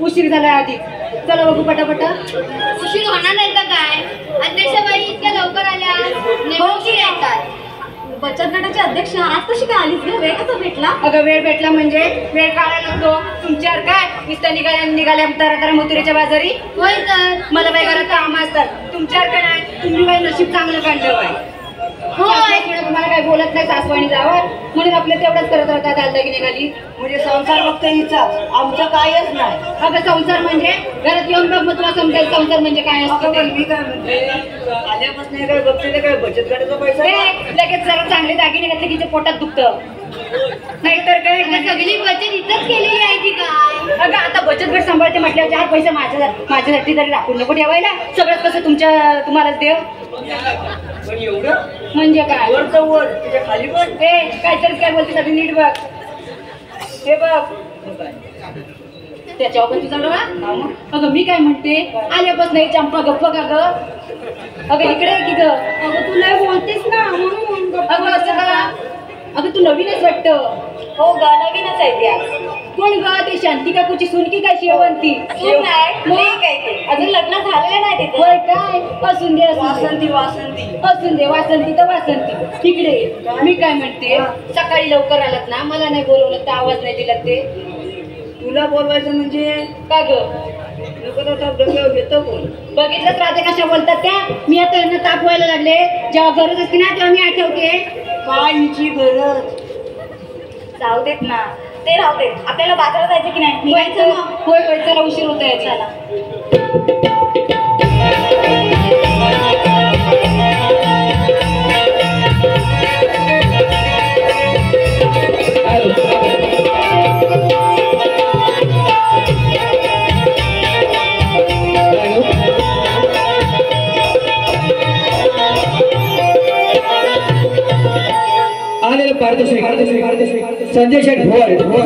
उशीर झाला आधी. चला बघू पटापट. उशीर होणार नाही का काय? अध्यक्षबाई इतक्या लवकर आल्या नेमकी येतात. बचत गटाचे अध्यक्ष आज कशी काय आलीस ग? वेळ कसा भेटला? अगं वेळ भेटला म्हणजे वेळ काढायला नको. तुमच्यावर काय नुसतं निघाल्या तारा मथुरेच्या बाजारी. होय तर मला बाई घरात काम असतात. तुमच्यावर काय नाही. तुम्ही बाई नशीब चांगलं काढलं बाई. होय तुम्हाला काही बोलत नाही सासवाणी जावर म्हणून आपलं तेवढंच करत राहतात. दालदागिने खाली म्हणजे संसार फक्त हिचा, आमचं कायच नाही. अगं संसार म्हणजे घरात येऊन बघ मग तुला समजेल संसार म्हणजे काय असतं. मी काय म्हणते आल्यापासून काय बघते काय बचत गटाचा पैसा लगेच जरा चांगले दागिने घातले की ते पोटात दुखतं. नाहीतर काय सगळी बचत इथंच केलेली आहे ती काय? अगं आता बचत गट सांभाळते म्हटल्यावर 4 पैसे माझ्यासाठी तरी राखून नको ठेवायला. सगळंच कसं तुम्हालाच देव. पण एवढं म्हणजे काय वर तर वर त्याच्या खाली पण काहीतरी काय बोलते सगळी नीट बघ. हे बघ त्याच्यावर पण तुझा डोळा अगं मी काय म्हणते आल्यापासून नाही चंपा गप्प का ग अगं इकडे आहे की ग अगं तू लय बोलतेस ना म्हणून अगं असं का अगं तू नवीनच वाटतं हो ग नवीनच आहे ती आज कोण ग ती शांती काकूची सुनकी काय शेवंती सून नाही ठीक आहे ते अजून लग्न झालेलं नाही तिचं होय काय असून दे असून दे वासंती असून दे वासंती तर वासंती तिकडे मी काय म्हणते सकाळी लवकर आलात ना मला नाही बोलवलं तर आवाज नाही दिला ते तुला बोलवायचं म्हणजे का ग नको तर डोक्यावर घेतो कोण बघितलंच राहते कशा बोलतात त्या मी आता यांना तापवायला लागले जेव्हा गरज असते ना तेव्हा मी आठवते काय हिची गरज जाऊ देत ना ते राहू दे आपल्याला बाजारात जायचं की नाही निघायचं मग होय होय चला उशीर होत आहे चला आलेलं पारितोषिक संजय शेठ भोर